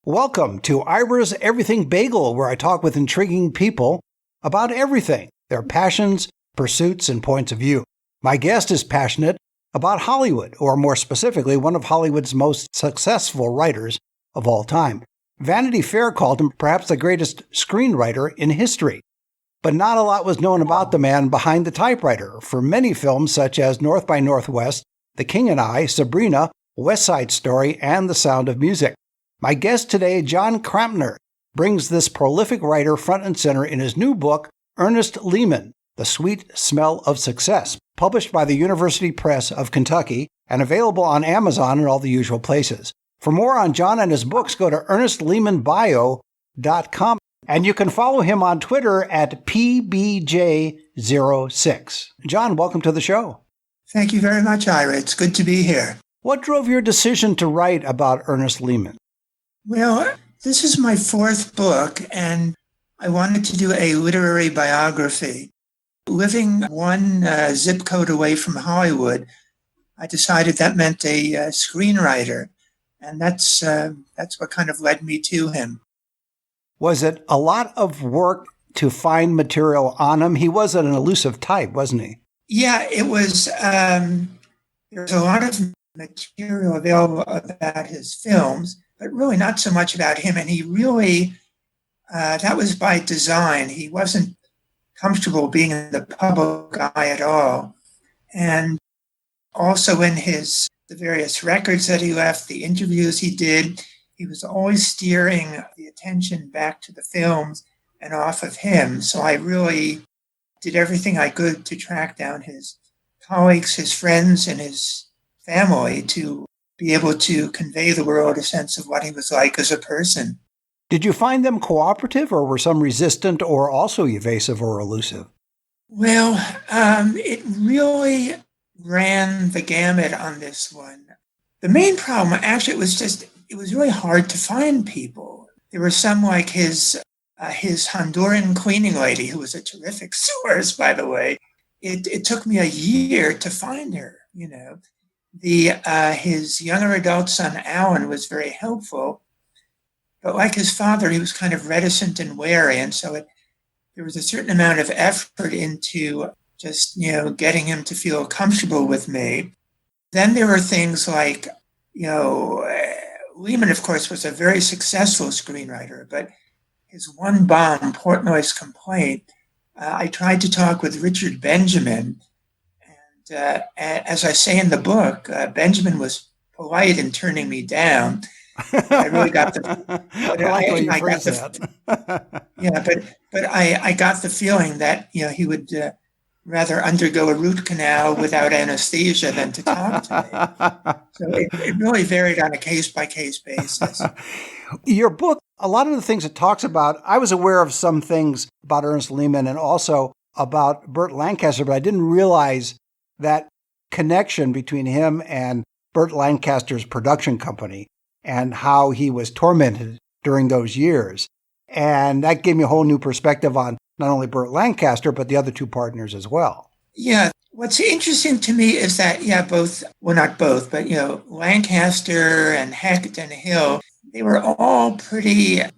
Welcome to Ira's Everything Bagel, where I talk with intriguing people about everything, their passions, pursuits, and points of view. My guest is passionate about Hollywood, or more specifically, one of Hollywood's most successful writers of all time. Vanity Fair called him perhaps the greatest screenwriter in history. But not a lot was known about the man behind the typewriter for many films such as North by Northwest, The King and I, Sabrina, Westside Story, and The Sound of Music. My guest today, Jon Krampner, brings this prolific writer front and center in his new book, Ernest Lehman, The Sweet Smell of Success, published by the University Press of Kentucky and available on Amazon and all the usual places. For more on Jon and his books, go to ErnestLehmanBio.com, and you can follow him on Twitter at PBJ06. Jon, welcome to the show. Thank you very much, Ira. It's good to be here. What drove your decision to write about Ernest Lehman? Well, this is my fourth book, and I wanted to do a literary biography. Living one zip code away from Hollywood, I decided that meant a screenwriter, and that's what kind of led me to him. Was it a lot of work to find material on him? He was an elusive type, wasn't he? Yeah, it was. There's a lot of material available about his films, but really not so much about him. And he really, that was by design. He wasn't comfortable being in the public eye at all. And also in the various records that he left, the interviews he did, he was always steering the attention back to the films and off of him. So I really did everything I could to track down his colleagues, his friends, and his family to be able to convey the world a sense of what he was like as a person. Did you find them cooperative, or were some resistant or also evasive or elusive? Well, it really ran the gamut on this one. The main problem, actually, it was really hard to find people. There were some like his Honduran cleaning lady, who was a terrific source, by the way. It took me a year to find her, you know. His younger adult son, Alan, was very helpful. But like his father, he was kind of reticent and wary. And so there was a certain amount of effort into just, getting him to feel comfortable with me. Then there were things like, Lehman, of course, was a very successful screenwriter, but his one bomb, Portnoy's Complaint, I tried to talk with Richard Benjamin. And as I say in the book, Benjamin was polite in turning me down. I really got the. I got the feeling that he would rather undergo a root canal without anesthesia than to talk to me. So it really varied on a case-by-case basis. Your book, a lot of the things it talks about, I was aware of some things about Ernest Lehman and also about Burt Lancaster, but I didn't realize that connection between him and Burt Lancaster's production company and how he was tormented during those years. And that gave me a whole new perspective on not only Burt Lancaster, but the other two partners as well. Yeah. What's interesting to me is that, not both, but, Lancaster and Hecht and Hill, they were all pretty, I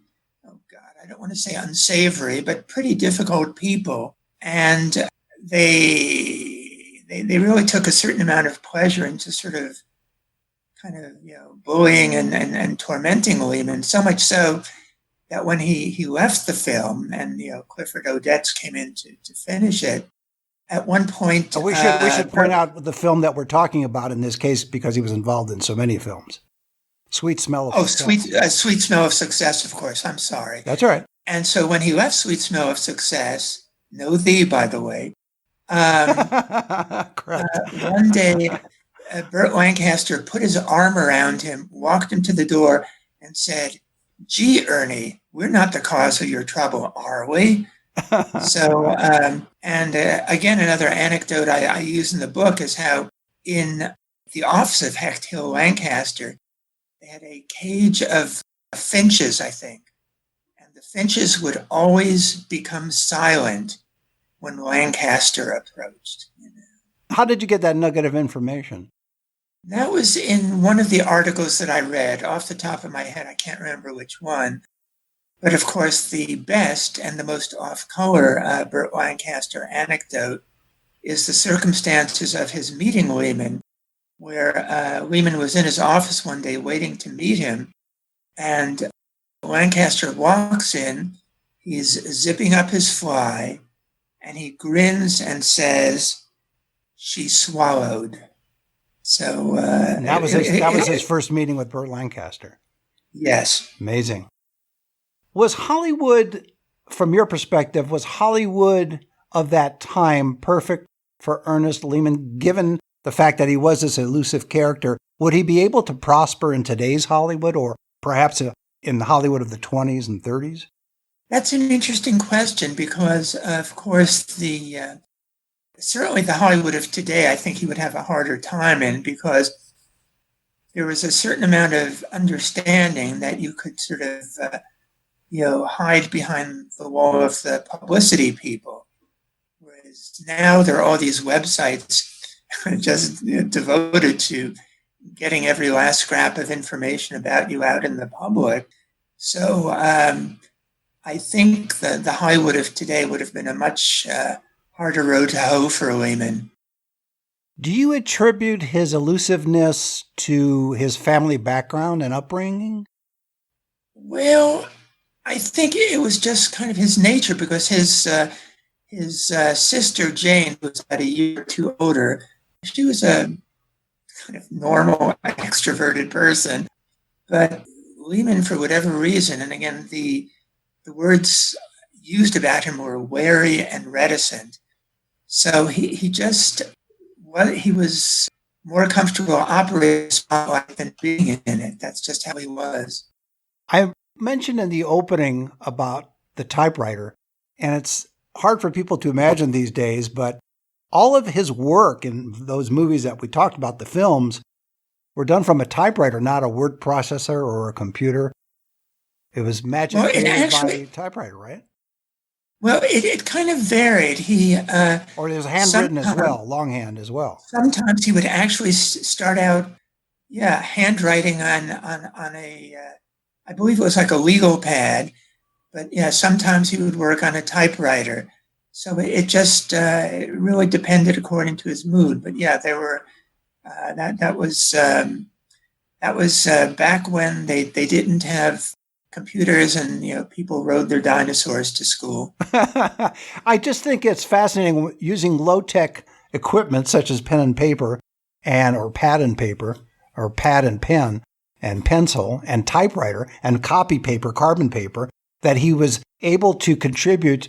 don't want to say unsavory, but pretty difficult people. And they really took a certain amount of pleasure into sort of bullying and tormenting Lehman, so much so that when he left the film and, Clifford Odets came in to finish it, at one point... We should point out the film that we're talking about in this case because he was involved in so many films. Sweet Smell of Success. Sweet Smell of Success, of course. I'm sorry. That's all right. And so when he left Sweet Smell of Success, no thee, by the way, one day... Burt Lancaster put his arm around him, walked him to the door, and said, "Gee, Ernie, we're not the cause of your trouble, are we?" So, again, another anecdote I use in the book is how in the office of Hecht, Hill, Lancaster, they had a cage of finches, I think. And the finches would always become silent when Lancaster approached. How did you get that nugget of information? That was in one of the articles that I read. Off the top of my head, I can't remember which one. But of course, the best and the most off-color Burt Lancaster anecdote is the circumstances of his meeting Lehman, where Lehman was in his office one day waiting to meet him, and Lancaster walks in, he's zipping up his fly, and he grins and says, "She swallowed." So that was his first meeting with Burt Lancaster. Yes. Amazing. Was Hollywood, from your perspective, was Hollywood of that time perfect for Ernest Lehman, given the fact that he was this elusive character? Would he be able to prosper in today's Hollywood, or perhaps in the Hollywood of the 20s and 30s? That's an interesting question because, of course, certainly the Hollywood of today, I think he would have a harder time in, because there was a certain amount of understanding that you could sort of hide behind the wall of the publicity people. Whereas now there are all these websites just devoted to getting every last scrap of information about you out in the public. So I think that the Hollywood of today would have been a much harder road to hoe for Lehman. Do you attribute his elusiveness to his family background and upbringing? Well, I think it was just kind of his nature, because his sister Jane, who was about a year or two older, she was a kind of normal, extroverted person. But Lehman, for whatever reason, and again, the words used about him were wary and reticent. So he was more comfortable operating in the spotlight than being in it. That's just how he was. I mentioned in the opening about the typewriter, and it's hard for people to imagine these days, but all of his work in those movies that we talked about, the films, were done from a typewriter, not a word processor or a computer. It was magic created by a typewriter, right? Well, it kind of varied. Or it was handwritten as well, longhand as well. Sometimes he would actually start out, handwriting on a, I believe it was like a legal pad, but sometimes he would work on a typewriter. So it just it really depended according to his mood. But there were that was back when they didn't have computers and people rode their dinosaurs to school. I just think it's fascinating using low-tech equipment such as pen and paper or pad and paper or pad and pen and pencil and typewriter and copy paper, carbon paper, that he was able to contribute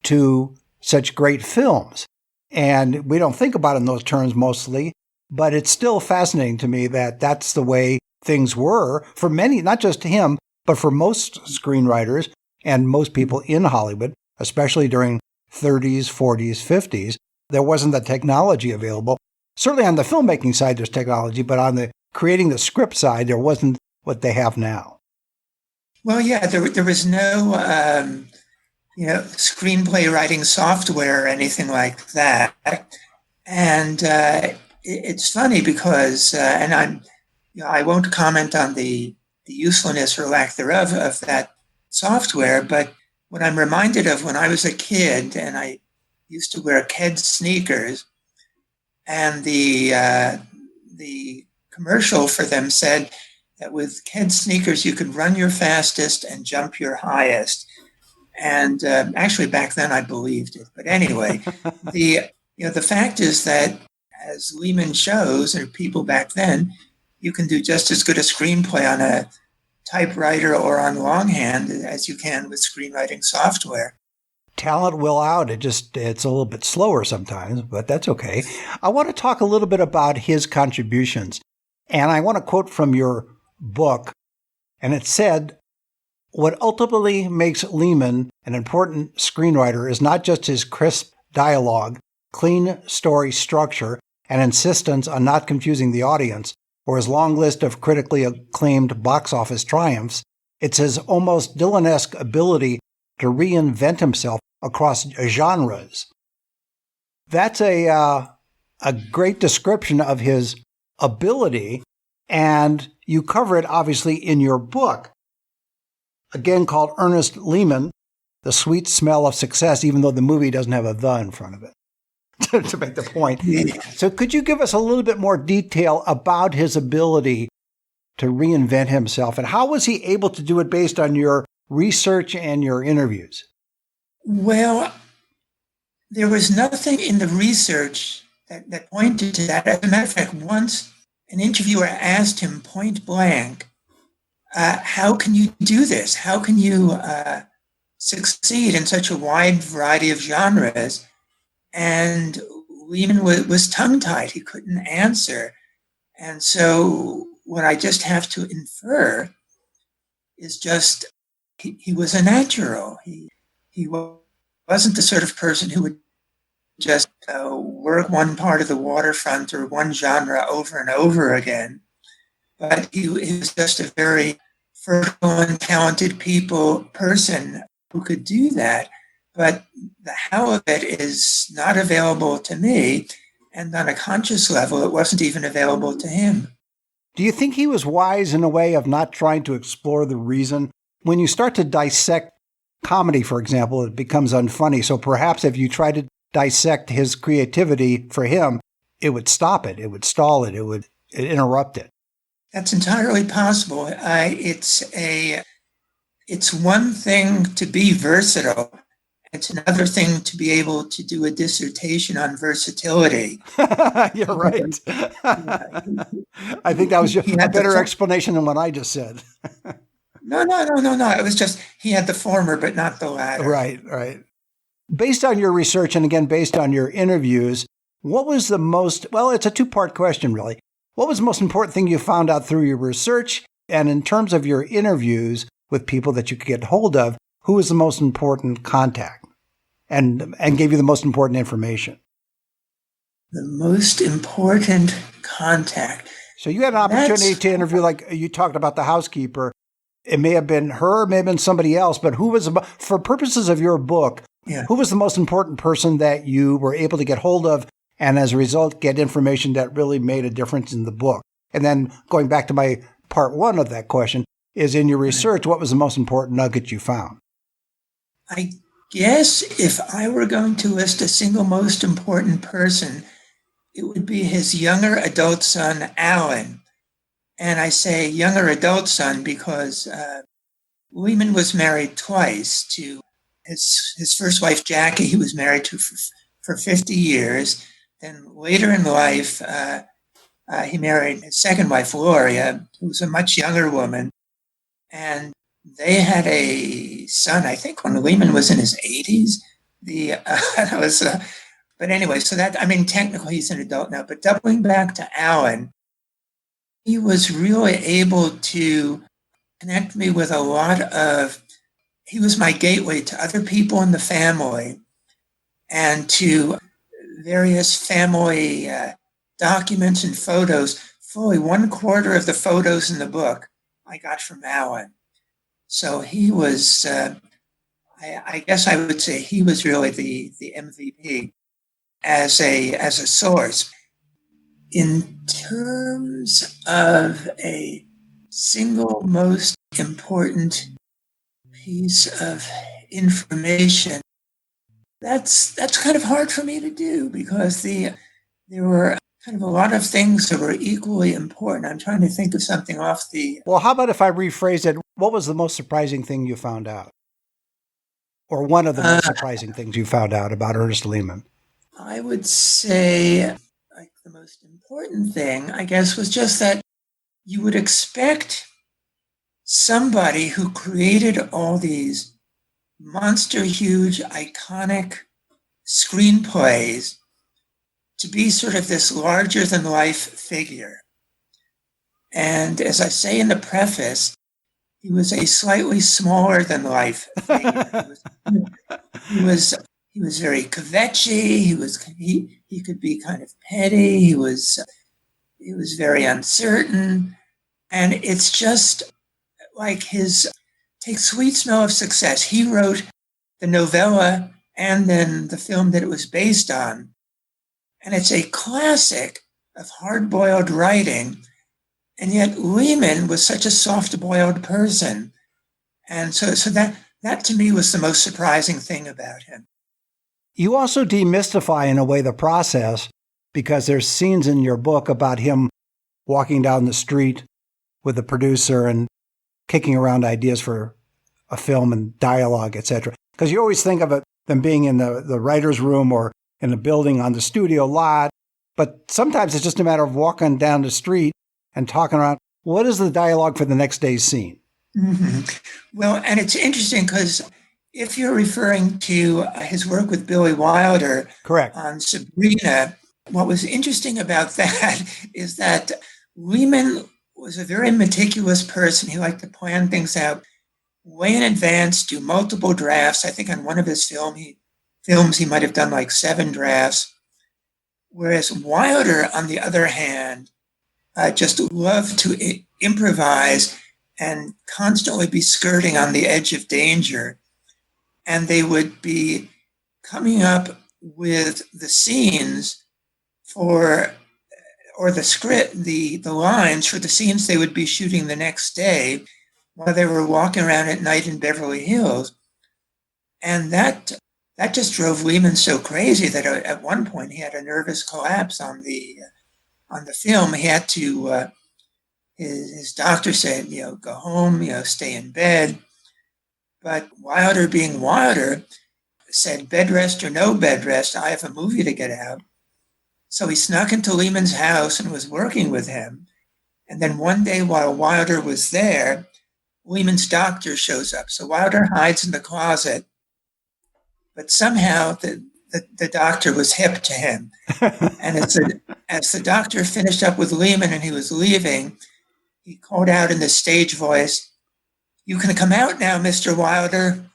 to such great films. And we don't think about it in those terms mostly, but it's still fascinating to me that that's the way things were for many, not just him, but for most screenwriters and most people in Hollywood, especially during 30s, 40s, 50s, there wasn't the technology available. Certainly on the filmmaking side, there's technology, but on the creating the script side, there wasn't what they have now. Well, there was no, screenplay writing software or anything like that. And it's funny because, and I won't comment on the usefulness or lack thereof of that software, but what I'm reminded of when I was a kid and I used to wear Keds sneakers, and the commercial for them said that with Keds sneakers you could run your fastest and jump your highest. And actually back then I believed it. But anyway, the fact is that as Lehman shows, and people back then, you can do just as good a screenplay on a typewriter or on longhand as you can with screenwriting software. Talent will out. It's a little bit slower sometimes, but that's okay. I want to talk a little bit about his contributions. And I want to quote from your book. And it said, "What ultimately makes Lehman an important screenwriter is not just his crisp dialogue, clean story structure, and insistence on not confusing the audience, or his long list of critically acclaimed box office triumphs. It's his almost Dylan-esque ability to reinvent himself across genres." That's a great description of his ability, and you cover it obviously in your book, again called Ernest Lehman, The Sweet Smell of Success, even though the movie doesn't have a "the" in front of it, to make the point. Yeah. So could you give us a little bit more detail about his ability to reinvent himself, and how was he able to do it based on your research and your interviews? Well, there was nothing in the research that pointed to that. As a matter of fact, once an interviewer asked him point blank, how can you do this? How can you succeed in such a wide variety of genres? And Lehman was tongue-tied. He couldn't answer. And so what I just have to infer is just he was a natural. He wasn't the sort of person who would just work one part of the waterfront or one genre over and over again. But he was just a very fertile and talented person who could do that. But the how of it is not available to me. And on a conscious level, it wasn't even available to him. Do you think he was wise in a way of not trying to explore the reason? When you start to dissect comedy, for example, it becomes unfunny. So perhaps if you try to dissect his creativity for him, it would stop it, it would stall it, it would interrupt it. That's entirely possible. It's one thing to be versatile. It's another thing to be able to do a dissertation on versatility. You're right. I think that was a better explanation than what I just said. No. It was just he had the former, but not the latter. Right. Based on your research, and again, based on your interviews, what was the most, well, it's a two-part question, really. What was the most important thing you found out through your research? And in terms of your interviews with people that you could get hold of, who was the most important contact and gave you the most important information? The most important contact. So you had an opportunity to interview, like you talked about the housekeeper. It may have been her, it may have been somebody else, but who was, for purposes of your book, who was the most important person that you were able to get hold of and as a result get information that really made a difference in the book? And then going back to my part one of that question is, in your research, what was the most important nugget you found? I guess if I were going to list a single most important person, it would be his younger adult son, Alan. And I say younger adult son because Lehman was married twice to his first wife, Jackie. He was married to for 50 years. Then later in life, he married his second wife, Gloria, who was a much younger woman. And they had a son, I think, when Lehman was in his 80s. But anyway, so that, I mean, technically he's an adult now. But doubling back to Alan, he was really able to connect me with he was my gateway to other people in the family and to various family documents and photos. Fully 1/4 of the photos in the book I got from Alan. So he was, I guess I would say he was really the MVP as a source. In terms of a single most important piece of information, that's kind of hard for me to do because there were kind of a lot of things that were equally important. I'm trying to think of something Well, how about if I rephrase it? What was the most surprising thing you found out? Or one of the most surprising things you found out about Ernest Lehman? I would say the most important thing, I guess, was just that you would expect somebody who created all these monster, huge, iconic screenplays to be sort of this larger than life figure. And as I say in the preface, he was a slightly smaller than life figure. He was very kvetchy. He could be kind of petty. He was very uncertain. And it's just like take Sweet Smell of Success. He wrote the novella and then the film that it was based on. And it's a classic hard-boiled writing. And yet Lehman was such a soft-boiled person. And so that to me was the most surprising thing about him. You also demystify, in a way, the process, because there's scenes in your book about him walking down the street with the producer and kicking around ideas for a film and dialogue, etc. Because you always think of them being in the writer's room or in a building on the studio lot, but sometimes it's just a matter of walking down the street and talking around, what is the dialogue for the next day's scene? Mm-hmm. Well, and it's interesting because if you're referring to his work with Billy Wilder, correct, on Sabrina, what was interesting about that is that Lehman was a very meticulous person. He liked to plan things out way in advance, do multiple drafts. I think on one of his films, he might have done like 7 drafts. Whereas Wilder, on the other hand, just loved to improvise and constantly be skirting on the edge of danger. And they would be coming up with the scenes or the script, the lines for the scenes they would be shooting the next day while they were walking around at night in Beverly Hills. And that just drove Lehman so crazy that at one point he had a nervous collapse on the film. He had to, his doctor said, go home, stay in bed. But Wilder, being Wilder, said, bed rest or no bed rest, I have a movie to get out. So he snuck into Lehman's house and was working with him. And then one day while Wilder was there, Lehman's doctor shows up. So Wilder hides in the closet, but somehow the doctor was hip to him. And as the doctor finished up with Lehman and he was leaving, he called out in the stage voice, "You can come out now, Mr. Wilder."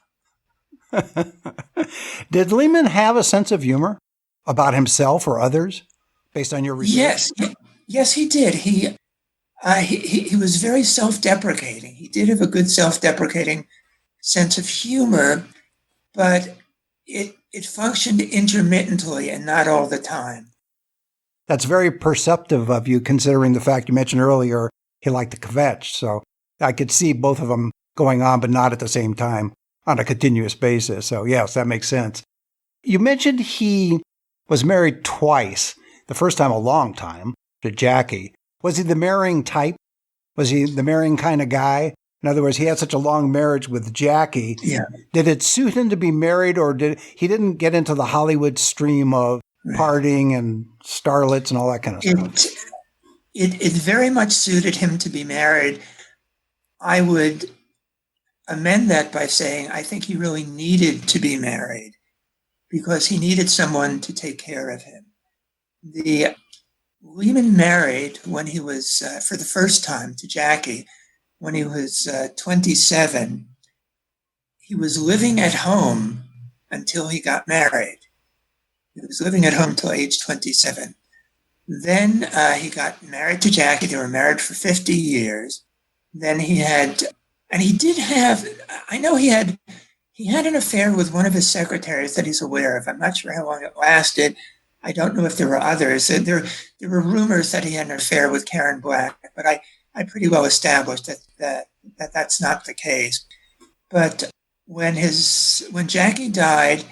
Did Lehman have a sense of humor about himself or others based on your research? Yes, he did. He was very self-deprecating. He did have a good self-deprecating sense of humor, but it functioned intermittently and not all the time. That's very perceptive of you, considering the fact you mentioned earlier he liked to kvetch. So I could see both of them going on, but not at the same time on a continuous basis. So yes, that makes sense. You mentioned he was married twice. The first time a long time, to Jackie. Was he the marrying type? Was he the marrying kind of guy? In other words, he had such a long marriage with Jackie. Yeah. Did it suit him to be married, or he didn't get into the Hollywood stream of partying and starlets and all that kind of stuff? It very much suited him to be married. I would amend that by saying I think he really needed to be married because he needed someone to take care of him. Lehman married when he was, for the first time to Jackie, when he was 27. He was living at home until he got married. He was living at home until age 27. Then he got married to Jackie. They were married for 50 years. Then he had an affair with one of his secretaries that he's aware of. I'm not sure how long it lasted. I don't know if there were others. There were rumors that he had an affair with Karen Black, but I pretty well established that that's not the case. But when Jackie died,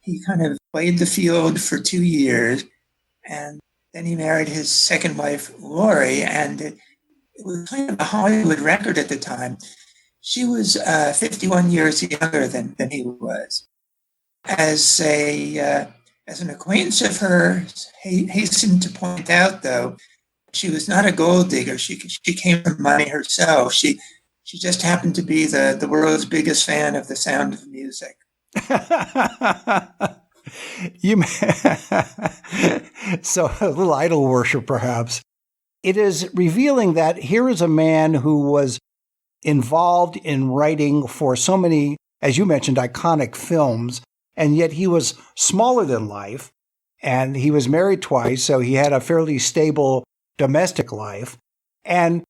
he kind of played the field for 2 years, and then he married his second wife, Lori, and it was kind of a Hollywood record at the time. She was 51 years younger than he was. As an acquaintance of hers hastened to point out, though, she was not a gold digger. She came from money herself. She just happened to be the world's biggest fan of The Sound of Music. So a little idol worship, perhaps. It is revealing that here is a man who was involved in writing for so many, as you mentioned, iconic films, and yet he was smaller than life, and he was married twice, so he had a fairly stable domestic life. And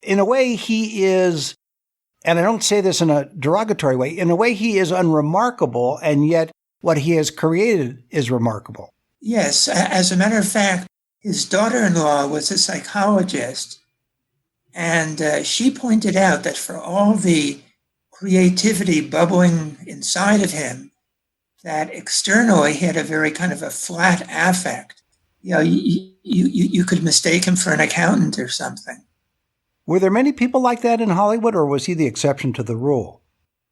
in a way, he is, and I don't say this in a derogatory way, in a way he is unremarkable, and yet what he has created is remarkable. Yes, as a matter of fact, his daughter-in-law was a psychologist, and she pointed out that for all the creativity bubbling inside of him, that externally he had a very kind of a flat affect. You could mistake him for an accountant or something. Were there many people like that in Hollywood, or was he the exception to the rule?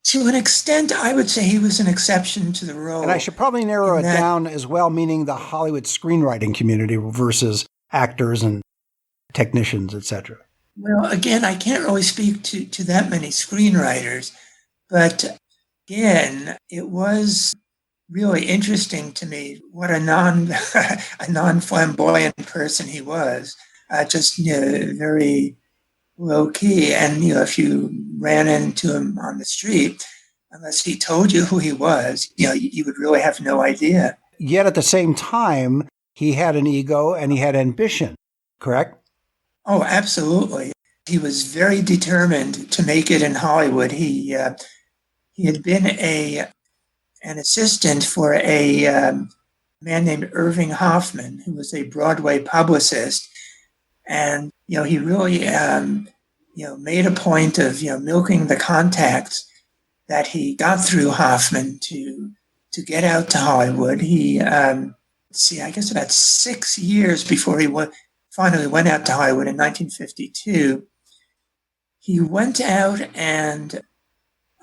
To an extent, I would say he was an exception to the rule. And I should probably narrow it down as well, meaning the Hollywood screenwriting community versus actors and technicians, etc. Well, again, I can't really speak to that many screenwriters, but again, it was really interesting to me what a non-flamboyant person he was, just very low key. And if you ran into him on the street, unless he told you who he was, you would really have no idea. Yet at the same time, he had an ego and he had ambition, correct? Oh, absolutely. He was very determined to make it in Hollywood. He had been an assistant for a man named Irving Hoffman, who was a Broadway publicist. And, he really, made a point of, milking the contacts that he got through Hoffman to get out to Hollywood. He, I guess about 6 years before he finally went out to Hollywood in 1952, he went out, and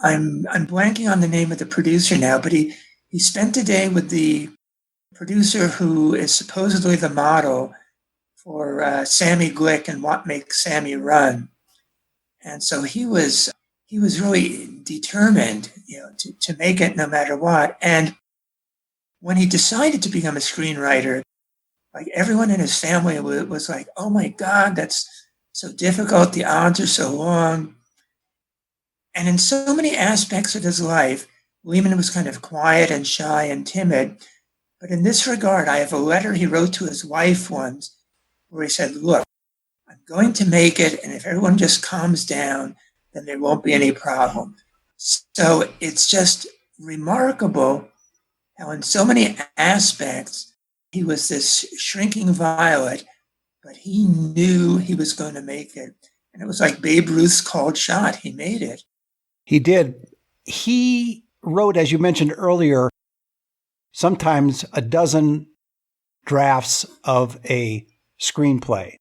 I'm blanking on the name of the producer now, but he spent a day with the producer who is supposedly the model for Sammy Glick and What Makes Sammy Run. And so he was really determined, to make it no matter what. And when he decided to become a screenwriter, like everyone in his family was like, "Oh my God, that's so difficult. The odds are so long." And in so many aspects of his life, Lehman was kind of quiet and shy and timid. But in this regard, I have a letter he wrote to his wife once where he said, "Look, I'm going to make it, and if everyone just calms down, then there won't be any problem." So it's just remarkable how in so many aspects, he was this shrinking violet, but he knew he was going to make it. And it was like Babe Ruth's called shot. He made it. He did. He wrote, as you mentioned earlier, sometimes a dozen drafts of a screenplay,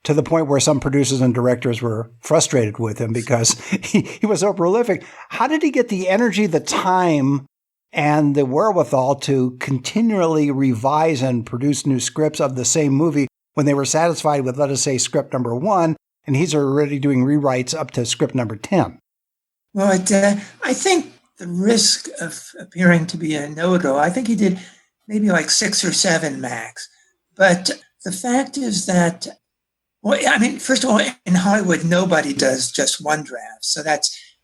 to the point where some producers and directors were frustrated with him because he was so prolific. How did he get the energy, the time, and the wherewithal to continually revise and produce new scripts of the same movie when they were satisfied with, let us say, script number 1, and he's already doing rewrites up to script number 10? Well, I think the risk of appearing to be a know-it-all, I think he did maybe like 6 or 7 max. But the fact is that, well, I mean, first of all, in Hollywood, nobody does just one draft. So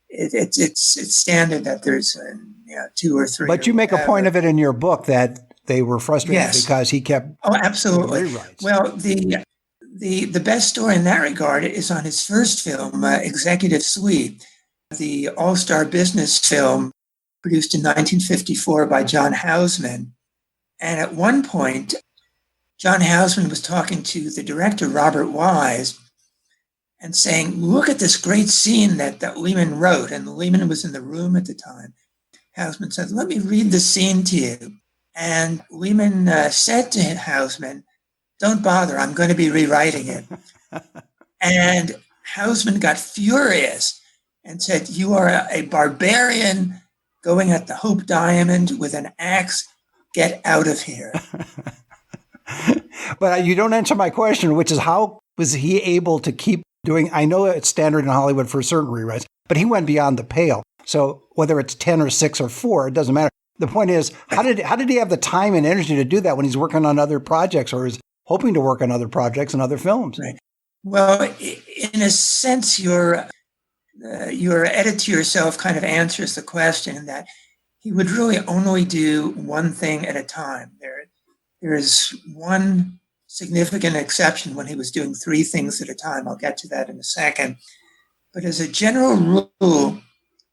it's standard that there's 2 or 3. But you make a point of it in your book that they were frustrated Yes. because he kept absolutely rewrites. Well, the best story in that regard is on his first film, Executive Suite, the all-star business film produced in 1954 by John Houseman. And at one point, John Houseman was talking to the director, Robert Wise, and saying, "Look at this great scene that Lehman wrote." And Lehman was in the room at the time. Houseman said, "Let me read the scene to you." And Lehman said to Houseman, "Don't bother, I'm going to be rewriting it." And Houseman got furious and said, "You are a barbarian going at the Hope Diamond with an axe. Get out of here." But you don't answer my question, which is how was he able to keep doing? I know it's standard in Hollywood for certain rewrites, but he went beyond the pale. So whether it's 10 or 6 or 4, it doesn't matter. The point is, how did he have the time and energy to do that when he's working on other projects or is hoping to work on other projects and other films? Right. Well, in a sense, your edit to yourself kind of answers the question in that he would really only do one thing at a time. There is one significant exception when he was doing 3 things at a time. I'll get to that in a second. But as a general rule,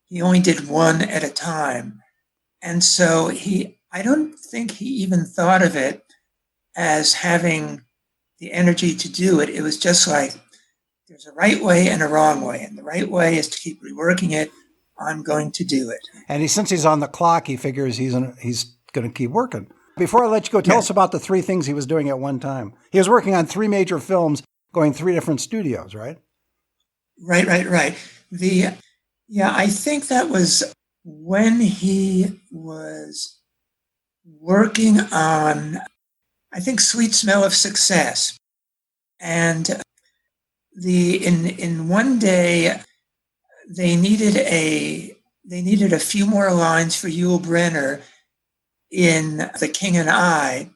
he only did one at a time. And so I don't think he even thought of it as having the energy to do it. It was just like, there's a right way and a wrong way. And the right way is to keep reworking it. I'm going to do it. And since he's on the clock, he figures he's going to keep working. Before I let you go, tell us about the 3 things he was doing at one time. He was working on 3 major films, going 3 different studios, right? Right. I think that was when he was working on, I think, Sweet Smell of Success. And in one day, they needed a few more lines for Yul Brynner in The King and I.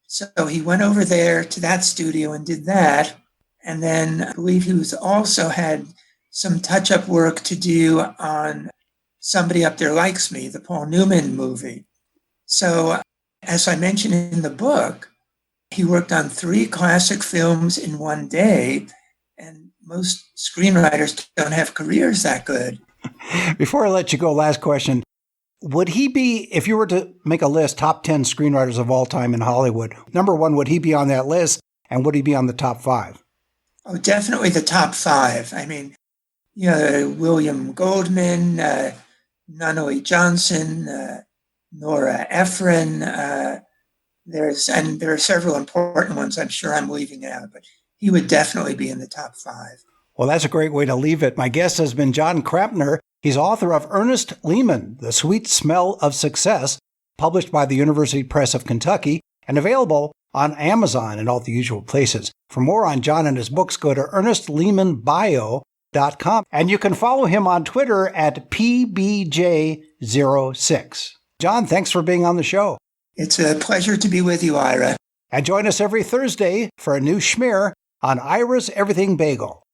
So he went over there to that studio and did that. And then I believe he also had some touch-up work to do on Somebody Up There Likes Me, the Paul Newman movie. So as I mentioned in the book, he worked on 3 classic films in one day, and most screenwriters don't have careers that good. Before I let you go, last question. Would he be, if you were to make a list, top 10 screenwriters of all time in Hollywood, number 1, would he be on that list, and would he be on the top 5? Oh, definitely the top 5. I mean, William Goldman, Nunnally Johnson, Nora Ephron. There are several important ones I'm sure I'm leaving out, but he would definitely be in the top 5. Well, that's a great way to leave it. My guest has been Jon Krampner. He's author of Ernest Lehman, The Sweet Smell of Success, published by the University Press of Kentucky and available on Amazon and all the usual places. For more on Jon and his books, go to ErnestLehmanBio.com. And you can follow him on Twitter at PBJ06. Jon, thanks for being on the show. It's a pleasure to be with you, Ira. And join us every Thursday for a new schmear on Ira's Everything Bagel.